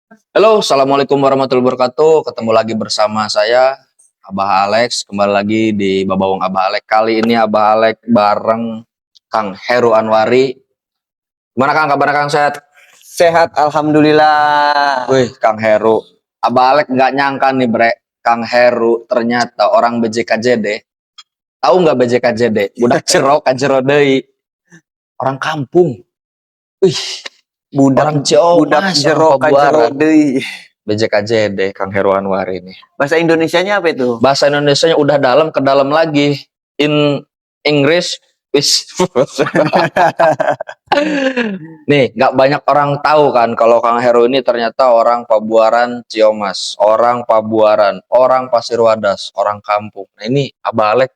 Halo, assalamualaikum warahmatullahi wabarakatuh. Ketemu lagi bersama saya, Abah Alex. Kembali lagi di Babawong Abah Alex. Kali ini Abah Alex bareng Kang Heru Anwari. Gimana Kang? Kabar Kang sehat? Sehat, alhamdulillah. Wih, Kang Heru. Abah Alex nggak nyangka nih, Bre. Kang Heru ternyata orang BJKJD. Tahu nggak BJKJD? Budak cerok, kajero deui. Orang kampung. Wih, orang Budak Ciamas, orang jero Pabuaran. deui. BJKJD, Kang Heru Anwari ini. Bahasa Indonesianya apa itu? Bahasa Indonesianya udah dalam ke dalam lagi. In English, wis. Nih, nggak banyak orang tahu kan kalau Kang Heru ini ternyata orang Pabuaran Ciamas, orang Pabuaran, orang Pasir Wadas, orang kampung. Nah ini Abah Alek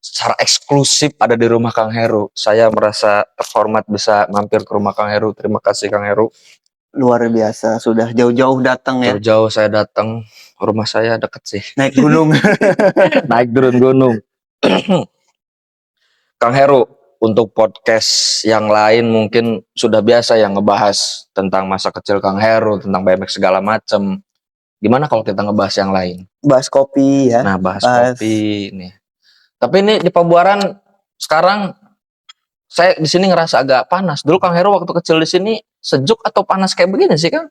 secara eksklusif ada di rumah Kang Heru. Saya merasa terhormat bisa mampir ke rumah Kang Heru. Terima kasih Kang Heru. Luar biasa, sudah jauh-jauh datang ya. Jauh-jauh saya datang, rumah saya deket sih. Naik gunung. Naik turun gunung. Kang Heru, untuk podcast yang lain mungkin sudah biasa yang ngebahas tentang masa kecil Kang Heru, tentang BMX segala macem. Gimana kalau kita ngebahas yang lain? Bahas kopi ya. Nah, bahas kopi nih. Tapi ini di Pabuaran sekarang saya di sini ngerasa agak panas. Dulu Kang Heru waktu kecil di sini sejuk atau panas kayak begini sih, Kang?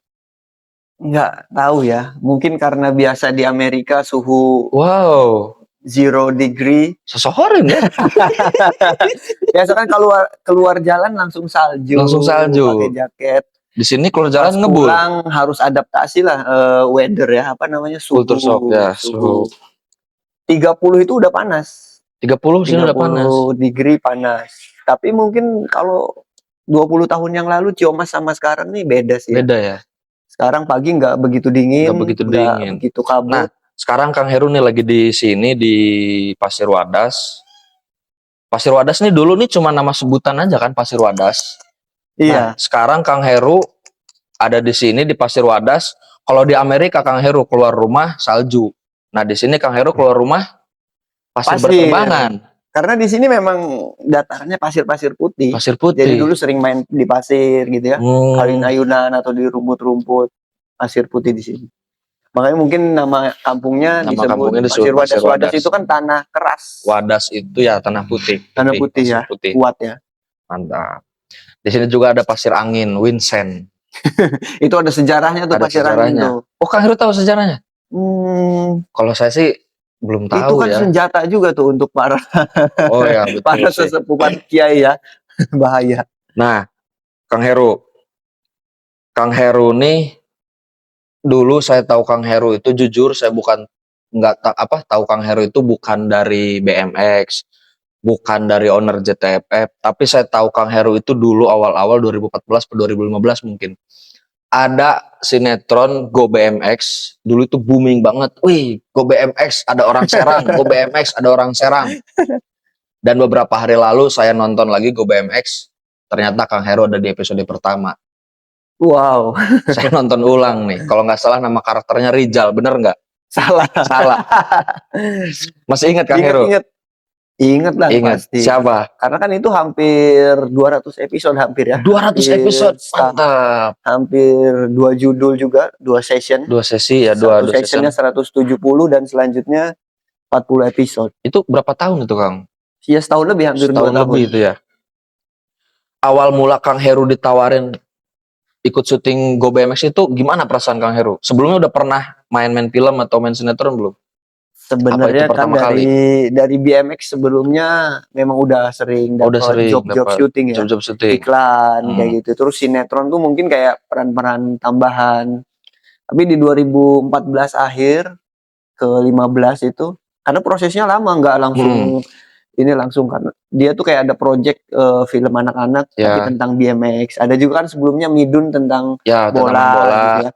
Nggak tahu ya. Mungkin karena biasa di Amerika suhu Wow, 0 degree. sesohorin ya. Biasa kan keluar jalan langsung salju. Langsung salju. Pakai jaket. Di sini kalau jalan Pas ngebul. pulang harus adaptasi lah weather ya. Apa namanya? Culture shock ya, Suhu 30 itu udah panas. 30 sini udah panas. 30 degree panas. Tapi mungkin kalau 20 tahun yang lalu Ciamas sama sekarang nih beda sih. Beda ya. Sekarang pagi nggak begitu dingin, Nggak begitu kabut. Nah, sekarang Kang Heru nih lagi di sini di Pasir Wadas. Pasir Wadas nih dulu nih cuma nama sebutan aja kan, Pasir Wadas. Iya. Nah, sekarang Kang Heru ada di sini di Pasir Wadas. Kalau di Amerika Kang Heru keluar rumah salju. Nah, di sini Kang Heru keluar rumah pasir berterbangan. Karena di sini memang datarnya pasir-pasir putih. Pasir putih. Jadi dulu sering main di pasir gitu ya. Ayun-ayunan atau di rumput-rumput, pasir putih di sini. Makanya mungkin nama kampungnya disebut Pasir Wadas. Wadas itu kan tanah keras. Wadas itu ya tanah putih. Tanah putih ya, kuat ya. Mantap. Di sini juga ada pasir angin, Winsand. Itu ada sejarahnya tuh, pasir angin tuh. Oh, Kang Heru tahu sejarahnya? Kalau saya sih belum tahu ya. Itu kan senjata juga tuh untuk para para sesepuh kiai ya. Bahaya. Nah, Kang Heru nih dulu saya tahu Kang Heru itu jujur saya bukan tahu Kang Heru itu bukan dari BMX, bukan dari owner JTFF, tapi saya tahu Kang Heru itu dulu awal-awal 2014 ke 2015 mungkin. Ada sinetron Go BMX, dulu itu booming banget. Wih, Go BMX ada orang Serang, Go BMX ada orang Serang. Dan beberapa hari lalu saya nonton lagi Go BMX, ternyata Kang Heru ada di episode pertama. Wow. Saya nonton ulang nih. Kalau nggak salah nama karakternya Rizal, bener nggak? Salah. Masih ingat Kang Heru? Ingat lah pasti. Siapa? Karena kan itu hampir 200 episode hampir ya. 200 episode, mantap. Hampir 2 judul juga, 2 session. 2 sesi ya, 2 sessionnya 170 dan selanjutnya 40 episode. Itu berapa tahun itu Kang? Ya setahun lebih, hampir 2 tahun. Lebih itu ya. Awal mula Kang Heru ditawarin ikut syuting Go BMX itu gimana perasaan Kang Heru? Sebelumnya udah pernah main-main film atau main sinetron belum? Sebenarnya kan dari BMX sebelumnya memang udah sering dapat job-job syuting ya, iklan kayak gitu. Terus sinetron tuh mungkin kayak peran-peran tambahan. Tapi di 2014 akhir ke 15 itu, karena prosesnya lama, nggak langsung ini langsung, karena dia tuh kayak ada project film anak-anak tapi tentang BMX. Ada juga kan sebelumnya Midun tentang bola gitu ya.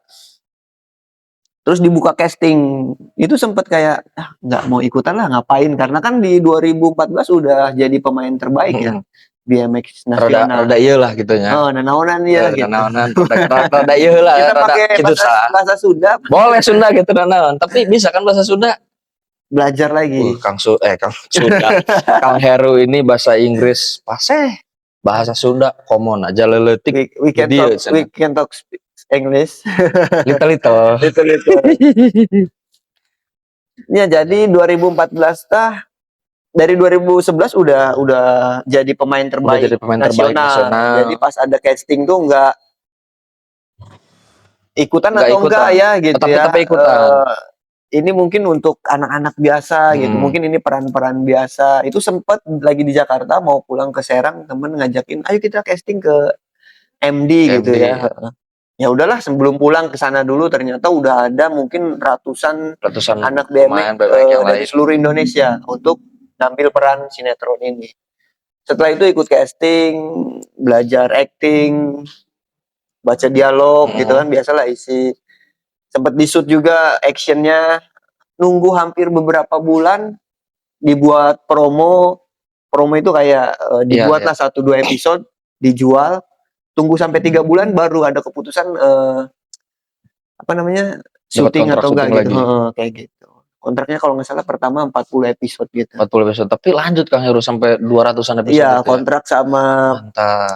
Terus dibuka casting, itu sempet kayak nggak mau ikutan lah, ngapain, karena kan di 2014 udah jadi pemain terbaik ya BMX nasional. Rada iya lah gitu ya. Oh, nanaonan ya gitu. Rada iya lah. Kita pakai bahasa Sunda. Boleh Sunda gitu nanaon, tapi bisa kan bahasa Sunda? Belajar lagi. Kang Sunda. Kang Heru ini bahasa Inggris paseh. Bahasa Sunda common aja leletik. We can talk English. Little. Ya, jadi 2014 dari 2011 udah jadi pemain terbaik nasional. Jadi pas ada casting tuh nggak ikutan atau enggak ya gitu ya. Tapi ikutan. Ini mungkin untuk anak-anak biasa gitu. Mungkin ini peran-peran biasa. Itu sempat lagi di Jakarta mau pulang ke Serang, temen ngajakin, "Ayo kita casting ke MD gitu ya." Ya udahlah, sebelum pulang ke sana dulu ternyata udah ada mungkin ratusan anak BMX dari seluruh Indonesia untuk tampil peran sinetron ini. Setelah itu ikut casting, belajar acting, baca dialog gitu kan, biasalah isi. Sempat di-shoot juga actionnya, nunggu hampir beberapa bulan dibuat promo itu kayak dibuatlah 1-2 episode, dijual, tunggu sampai 3 bulan baru ada keputusan syuting atau enggak gitu. Kayak gitu. Kontraknya kalau nggak salah pertama 40 episode gitu. 40 episode. Tapi lanjut Kang Heru sampai 200-an episode. Iya, kontrak sama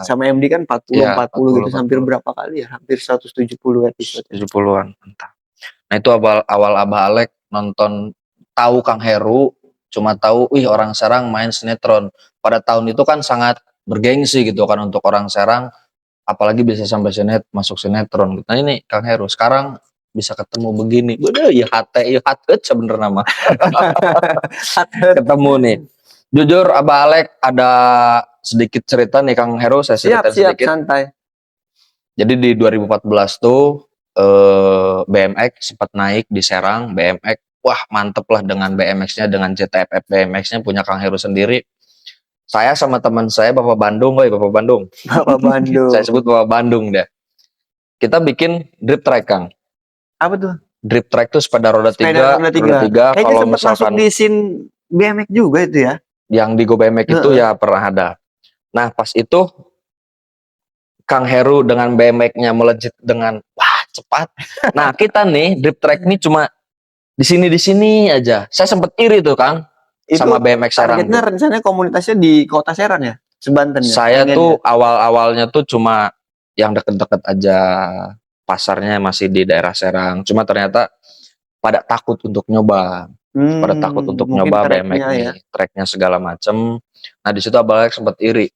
MD kan 40 gitu. Hampir berapa kali ya? Hampir 170 episode. 70-an. Mantap. Nah, itu awal Abah Alek nonton, tahu Kang Heru, cuma tahu orang Serang main sinetron. Pada tahun itu kan sangat bergengsi gitu kan untuk orang Serang, apalagi bisa sampai masuk sinetron. Nah, ini Kang Heru sekarang bisa ketemu begini. Udah ya hati sebenarnya nama. Ketemu nih. Jujur Abah Alek ada sedikit cerita nih Kang Heru, saya ceritain sedikit. Santai. Jadi di 2014 tuh BMX sempat naik di Serang, BMX. Wah, mantep lah dengan BMX-nya, dengan JTFF BMX-nya punya Kang Heru sendiri. Saya sama teman saya Bapak Bandung. Saya sebut Bapak Bandung deh. Kita bikin drip track, Kang. Apa tuh? Drip track tuh sepeda roda 3. Kalau misalkan masuk di scene BMX juga itu ya. Yang di Go BMX itu ya pernah ada. Nah, pas itu Kang Heru dengan BMX-nya melejit dengan cepat. Nah, kita nih drip track nih cuma di sini aja. Saya sempat iri tuh, Kang. Itu sama BMX Serang. Targetnya rencananya komunitasnya di Kota Serang ya? Sebanten ya? Saya tuh awal-awalnya tuh cuma yang deket-deket aja. Pasarnya masih di daerah Serang. Cuma ternyata pada takut untuk nyoba. Pada takut untuk nyoba BMX nih. Tracknya segala macem. Nah, di situ Abah Alek sempat iri.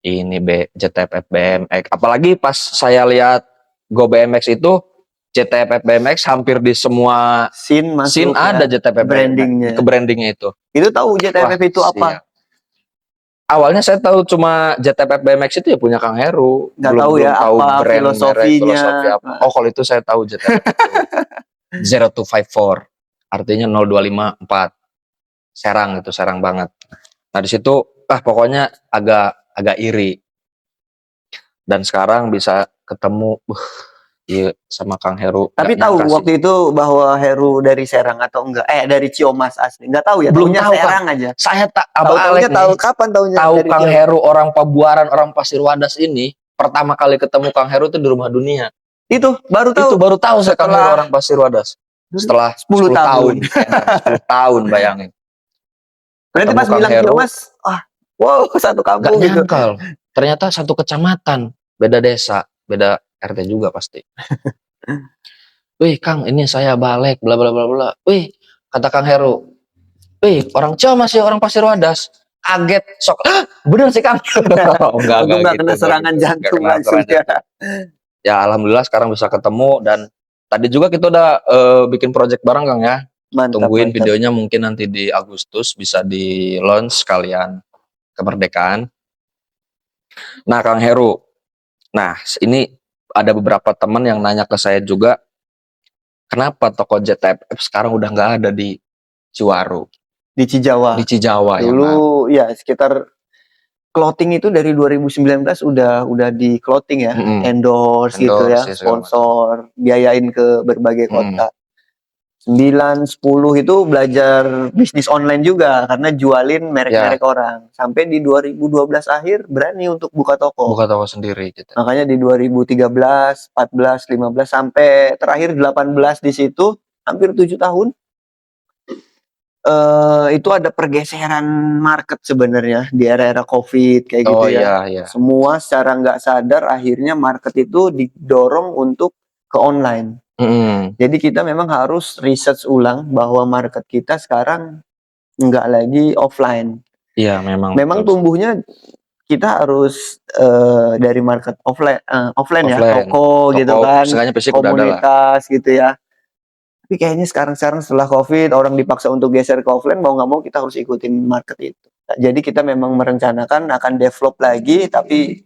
Ini JTFF BMX. Apalagi pas saya lihat Go BMX itu, JTFF BMX hampir di semua scene ada JTFF brandingnya. Brandingnya itu. Itu tahu JTFF itu apa? Awalnya saya tahu cuma JTFF BMX itu ya punya Kang Heru. Nggak tahu ya tahu apa brand, filosofinya. Filosofi apa. Oh, kalau itu saya tahu JTFF itu 0254. Artinya 0254. Serang itu, Serang banget. Nah, di situ pokoknya agak iri. Dan sekarang bisa ketemu sama Kang Heru. Tapi tahu waktu itu bahwa Heru dari Serang atau enggak? Dari Ciamis asli. Enggak tahu ya. Belum tahu Serang Kang. aja. Saya tahu kapan tahunya? Tahu Kang Heru orang Pabuaran, orang Pasir Wadas ini. Pertama kali ketemu Kang Heru itu di Rumah Dunia. Itu baru tahu saya Kang Heru orang Pasir Wadas. Setelah 10 tahun. 10 tahun bayangin. Berarti pas bilang Ciamis, wow, satu kampung gitu. Nyangkal. Ternyata satu kecamatan, beda desa, beda RT juga pasti. Wih Kang, ini saya balik, bla bla bla bla. Wih, kata Kang Heru. Wih, orang Ciamis ya, orang Pasir Wadas. Kaget, sok. Bener sih Kang. Enggak kena serangan jantung langsung ya. Ya alhamdulillah sekarang bisa ketemu, dan tadi juga kita udah bikin project bareng Kang ya. Tungguin videonya, mungkin nanti di Agustus bisa di launch sekalian kemerdekaan. Nah Kang Heru, nah ini ada beberapa teman yang nanya ke saya juga, kenapa toko JTFF sekarang udah nggak ada di Ciwaru? Di Cijawa. Dulu ya sekitar clothing itu dari 2019 udah di clothing ya, endorse gitu ya, sponsor, biayain ke berbagai kota. 9, 10 itu belajar bisnis online juga karena jualin merek-merek orang. Sampai di 2012 akhir berani untuk buka toko. Buka toko sendiri gitu. Makanya di 2013, 14, 15 sampai terakhir 18 di situ hampir 7 tahun. Itu ada pergeseran market sebenarnya di era-era Covid kayak gitu ya. Iya. Semua secara nggak sadar akhirnya market itu didorong untuk ke online. Jadi kita memang harus research ulang bahwa market kita sekarang nggak lagi offline. Iya, memang tumbuhnya kita harus dari market offline ya, toko gitu kan, komunitas gitu ya. Tapi kayaknya sekarang setelah COVID orang dipaksa untuk geser ke offline, mau nggak mau kita harus ikutin market itu. Jadi kita memang merencanakan akan develop lagi tapi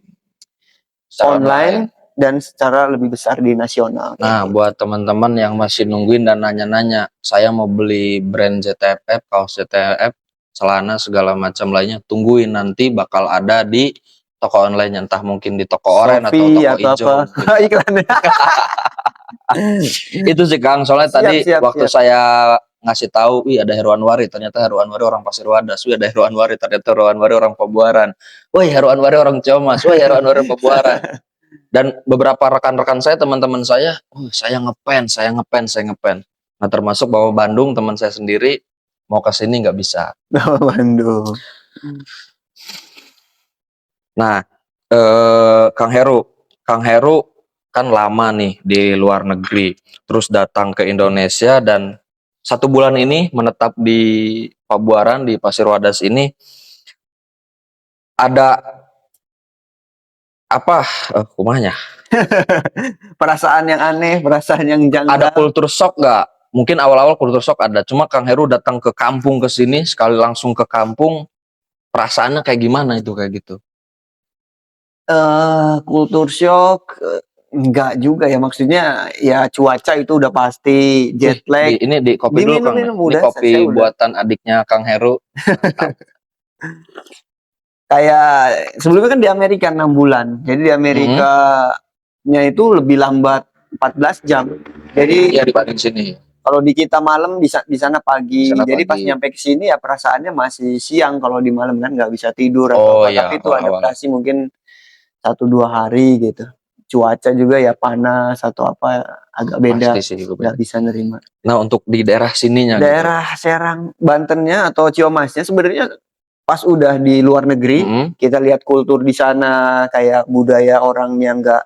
online dan secara lebih besar di nasional. Nah, buat teman-teman yang masih nungguin dan nanya-nanya, saya mau beli brand JTFF, kaos JTFF, celana segala macam lainnya, tungguin nanti bakal ada di toko online, entah mungkin di toko oren atau toko hijau. Gitu. Iklannya. Itu sih Kang, soalnya tadi waktu saya ngasih tahu, wih ada Heru Anwari, ternyata Heru Anwari orang Pasir Wadas, wih ada Heru Anwari, ternyata Heru Anwari orang Pabuaran, wih Heru Anwari orang Ciamas, wih Heru Anwari orang Pabuaran. Dan beberapa rekan-rekan saya, teman-teman saya, saya ngepen. Nah, termasuk bawa Bandung, teman saya sendiri, mau ke sini nggak bisa. Bandung. Nah, Kang Heru kan lama nih di luar negeri, terus datang ke Indonesia dan 1 bulan ini menetap di Pabuaran, di Pasir Wadas ini, ada apa kumanya? Perasaan yang aneh, perasaan yang janggal. Ada culture shock nggak? Mungkin awal-awal culture shock ada, cuma Kang Heru datang ke kampung ke sini, sekali langsung ke kampung, perasaannya kayak gimana itu kayak gitu? Culture shock enggak juga ya, maksudnya ya cuaca itu udah pasti, jet lag. Ini di kopi dulu Kang. Ini kopi buatan adiknya Kang Heru. Kayak sebelumnya kan di Amerika 6 bulan. Jadi di Amerikanya itu lebih lambat 14 jam. Jadi ya dibanding sini. Kalau di kita malam di sana pagi. Jadi pas nyampe ke sini ya perasaannya masih siang, kalau di malam kan nggak bisa tidur atau apa. Tapi itu adaptasi mungkin 1-2 hari gitu. Cuaca juga ya panas atau apa agak beda. Nggak bisa nerima. Nah, untuk di daerah sininya daerah gitu. Serang Bantennya atau Ciomasnya sebenarnya pas udah di luar negeri, kita lihat kultur di sana, kayak budaya orangnya nggak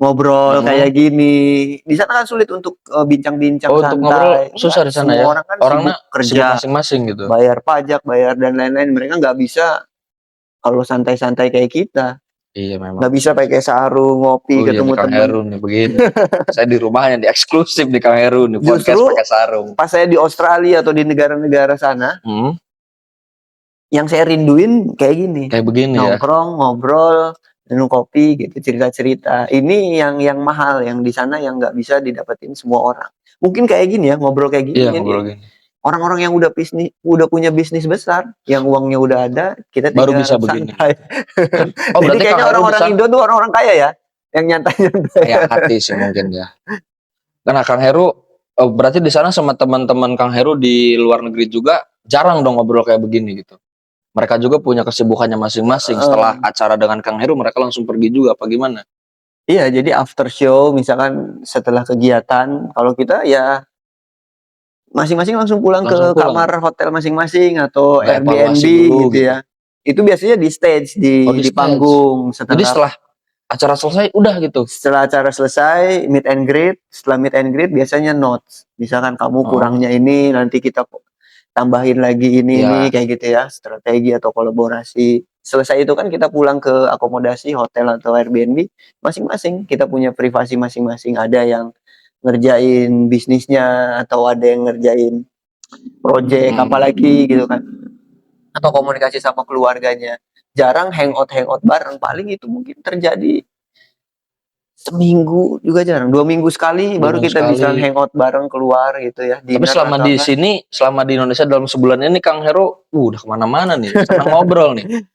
ngobrol kayak gini. Di sana kan sulit untuk bincang-bincang santai. Untuk ngobrol susah di sana ya. Orang kan orangnya sibuk kerja masing-masing gitu. Bayar pajak, bayar dan lain-lain. Mereka nggak bisa kalau santai-santai kayak kita. Iya memang. Nggak bisa pakai sarung, ngopi, ketemu teman. Kang Heru nih begini. Saya di rumahnya di eksklusif di Kang Heru nih. Podcast pakai sarung. Pas saya di Australia atau di negara-negara sana, yang saya rinduin kayak gini. Kayak begini nongkrong, ngobrol, minum kopi gitu, cerita-cerita. Ini yang mahal, yang di sana yang nggak bisa didapetin semua orang. Mungkin kayak gini ya, ngobrol kayak gini. Iya, ngobrol gini. Orang-orang yang udah punya bisnis besar, yang uangnya udah ada, kita baru bisa begini. Jadi kayaknya orang-orang Indo tuh orang-orang kaya ya, yang nyantai-nyantai. Kayak hati sih mungkin ya. Nah, Kang Heru, berarti di sana sama teman-teman Kang Heru di luar negeri juga jarang dong ngobrol kayak begini gitu. Mereka juga punya kesibukannya masing-masing. Setelah acara dengan Kang Heru, mereka langsung pergi juga, apa gimana? Iya, jadi after show, misalkan setelah kegiatan, kalau kita ya masing-masing langsung pulang ke kamar hotel masing-masing atau Airbnb gitu ya. Itu biasanya di stage, di panggung. Jadi setelah acara selesai, udah gitu? Setelah acara selesai, meet and greet. Setelah meet and greet, biasanya notes. Misalkan kamu kurangnya ini, nanti kita tambahin lagi ini kayak gitu ya, strategi atau kolaborasi. Selesai itu kan kita pulang ke akomodasi hotel atau Airbnb masing-masing. Kita punya privasi masing-masing. Ada yang ngerjain bisnisnya atau ada yang ngerjain project apalagi gitu kan, atau komunikasi sama keluarganya. Jarang hangout bareng. Paling itu mungkin terjadi seminggu juga jarang, 2 minggu sekali baru kita bisa hangout bareng keluar gitu ya. Tapi selama di sini, selama di Indonesia dalam sebulan ini Kang Heru udah kemana-mana nih, senang ngobrol nih.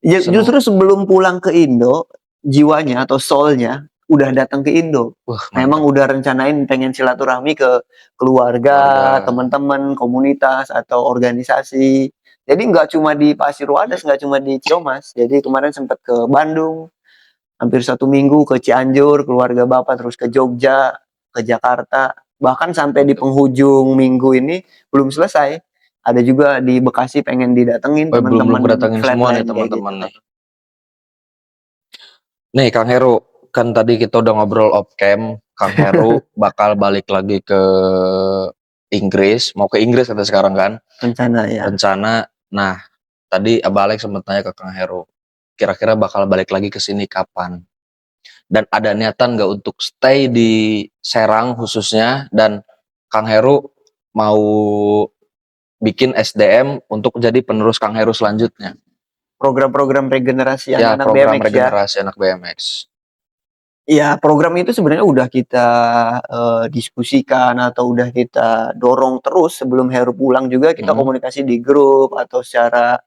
Ya, justru sebelum pulang ke Indo, jiwanya atau soulnya udah datang ke Indo. Memang udah rencanain pengen silaturahmi ke keluarga, teman-teman, komunitas atau organisasi. Jadi nggak cuma di Pasir Wadas, nggak cuma di Ciomas. Jadi kemarin sempat ke Bandung, hampir 1 minggu ke Cianjur, keluarga Bapak, terus ke Jogja, ke Jakarta, bahkan sampai di penghujung minggu ini belum selesai. Ada juga di Bekasi pengen didatengin teman-teman. Belum datengin semua nih teman-teman nih. Nih Kang Heru, kan tadi kita udah ngobrol off cam, Kang Heru bakal balik lagi ke Inggris, mau ke Inggris kata sekarang kan? Rencana ya. Rencana. Nah, tadi Abah Alex sempat tanya ke Kang Heru, kira-kira bakal balik lagi ke sini kapan? Dan ada niatan nggak untuk stay di Serang khususnya, dan Kang Heru mau bikin SDM untuk jadi penerus Kang Heru selanjutnya. Program-program regenerasi Ya, anak-anak program BMX regenerasi anak BMX. Ya, program itu sebenarnya udah kita diskusikan atau udah kita dorong terus sebelum Heru pulang juga kita komunikasi di grup atau secara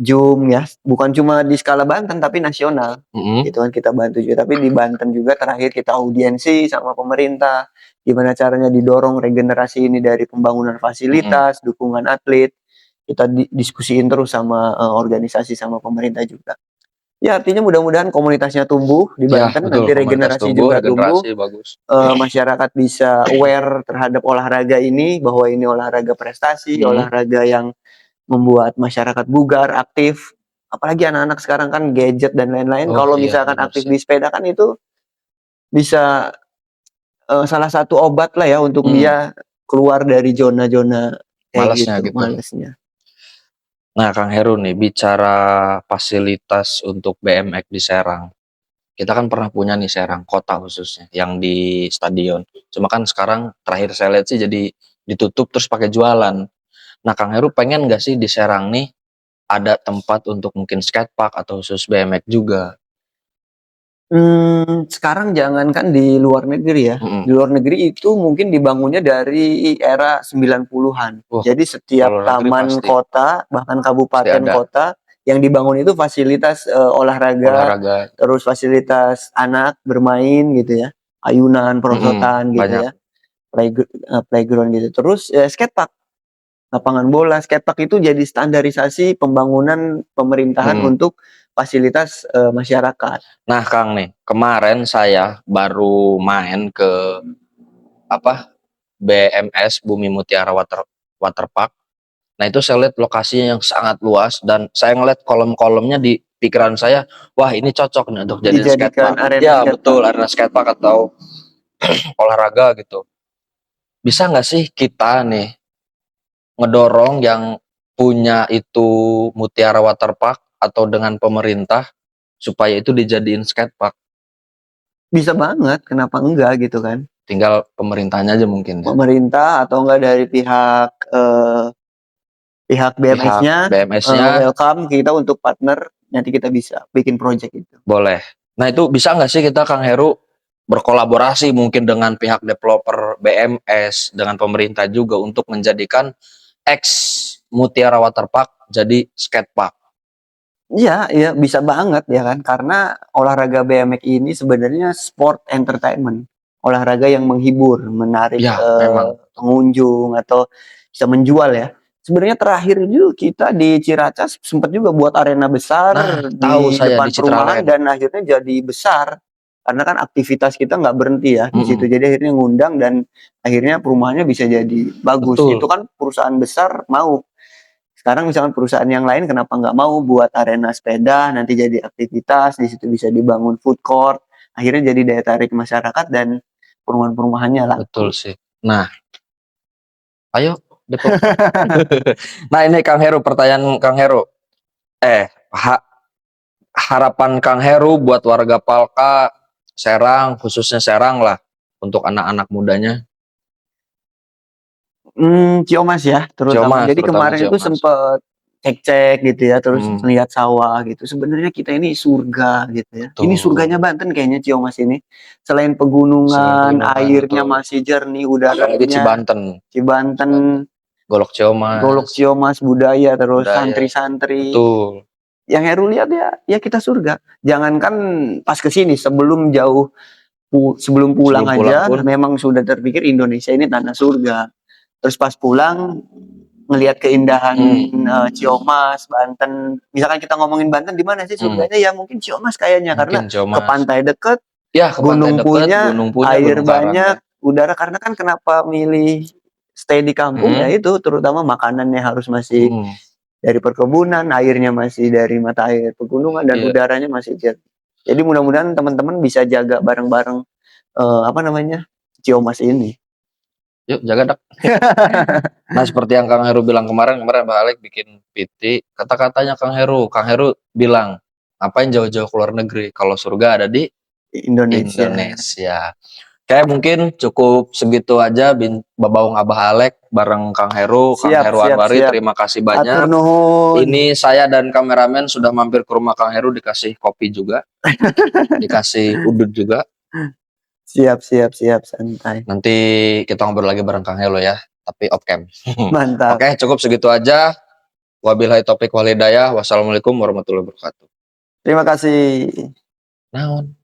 Zoom ya, bukan cuma di skala Banten tapi nasional, gitu kan kita bantu juga. Tapi di Banten juga terakhir kita audiensi sama pemerintah, gimana caranya didorong regenerasi ini dari pembangunan fasilitas, dukungan atlet, kita diskusiin terus sama organisasi sama pemerintah juga. Ya artinya mudah-mudahan komunitasnya tumbuh di Banten, betul, nanti regenerasi juga tumbuh, bagus. masyarakat bisa aware terhadap olahraga ini, bahwa ini olahraga prestasi, olahraga yang membuat masyarakat bugar, aktif. Apalagi anak-anak sekarang kan gadget dan lain-lain, kalau misalkan aktif di sepeda kan itu bisa salah satu obat lah ya untuk dia keluar dari zona-zona kayak malesnya gitu, malesnya. Nah, Kang Heru nih, bicara fasilitas untuk BMX di Serang. Kita kan pernah punya nih Serang, kota khususnya, yang di stadion. Cuma kan sekarang terakhir saya lihat sih jadi ditutup terus pakai jualan. Nah, Kang Heru pengen nggak sih di Serang nih ada tempat untuk mungkin skatepark atau khusus BMX juga? Sekarang jangankan di luar negeri ya, di luar negeri itu mungkin dibangunnya dari era 90-an. Jadi setiap taman kota, bahkan kabupaten kota, yang dibangun itu fasilitas olahraga, terus fasilitas anak bermain gitu ya, ayunan, perosotan gitu ya, playground gitu. Terus skatepark, lapangan bola, skatepark itu jadi standarisasi pembangunan pemerintahan untuk fasilitas masyarakat. Nah, Kang nih, kemarin saya baru main ke BMS Bumi Mutiara Waterpark. Nah, itu saya lihat lokasinya yang sangat luas dan saya ngeliat kolom-kolomnya di pikiran saya, wah ini cocok nih untuk jadi skatepark. Ya, betul, arena skatepark atau olahraga gitu. Bisa nggak sih kita nih ngedorong yang punya itu Mutiara Waterpark atau dengan pemerintah supaya itu dijadiin skatepark? Bisa banget, kenapa enggak gitu kan? Tinggal pemerintahnya aja mungkin ya. Pemerintah atau enggak dari pihak BMS-nya, welcome kita untuk partner, nanti kita bisa bikin project itu. Boleh. Nah, itu bisa nggak sih kita Kang Heru berkolaborasi mungkin dengan pihak developer BMS, dengan pemerintah juga untuk menjadikan X Mutiara Waterpark jadi skatepark? Iya, iya bisa banget ya kan, karena olahraga BMX ini sebenarnya sport entertainment, olahraga yang menghibur, menarik pengunjung atau bisa menjual ya. Sebenarnya terakhir itu kita di Ciracas sempat juga buat arena besar di depan perumahan dan akhirnya jadi besar karena kan aktivitas kita nggak berhenti ya di situ. Jadi akhirnya ngundang dan akhirnya perumahannya bisa jadi bagus. Itu kan perusahaan besar mau. Sekarang misalkan perusahaan yang lain kenapa nggak mau buat arena sepeda, nanti jadi aktivitas, di situ bisa dibangun food court, akhirnya jadi daya tarik masyarakat dan perumahan-perumahannya lah. Betul sih. Nah, ayo nah ini Kang Heru, pertanyaan Kang Heru. Harapan Kang Heru buat warga Palka, Serang, khususnya Serang lah, untuk anak-anak mudanya. Ciamas ya, terutama. Jadi kemarin itu sempet cek-cek gitu ya, terus lihat sawah gitu. Sebenarnya kita ini surga gitu ya. Ini surganya Banten kayaknya Ciamas ini. Selain pegunungan, airnya masih jernih, udaranya Cibanten, Golok Ciamas, budaya, terus santri-santri. Yang Heru lihat ya kita surga. Jangankan pas ke sini, sebelum pulang aja memang sudah terpikir Indonesia ini tanah surga. Terus pas pulang ngelihat keindahan Ciamas, Banten. Misalkan kita ngomongin Banten di mana sih surganya? Ya mungkin Ciamas kayaknya karena ke pantai deket, gunung punya, air banyak, udara. Karena kan kenapa milih stay di kampung ya itu, terutama makanannya harus masih dari perkebunan, airnya masih dari mata air pegunungan dan udaranya masih jernih. Jadi mudah-mudahan teman-teman bisa jaga bareng-bareng apa namanya, Ciomas ini. Yuk jaga dak. Nah seperti yang Kang Heru bilang kemarin Mbak Alek bikin PT, kata-katanya Kang Heru bilang, ngapain jauh-jauh keluar negeri, kalau surga ada di Indonesia. Kayak mungkin cukup segitu aja Babaung Abah Alek bareng Kang Heru, Kang Heru Anwari, terima kasih banyak. Ini saya dan kameramen sudah mampir ke rumah Kang Heru, dikasih kopi juga, dikasih udut juga. Siap, santai. Nanti kita ngobrol lagi bareng Kang Heru ya, tapi off cam. Mantap. Oke, cukup segitu aja. Wabillahi taufiq wal hidayah. Wassalamualaikum warahmatullahi wabarakatuh. Terima kasih. Naon.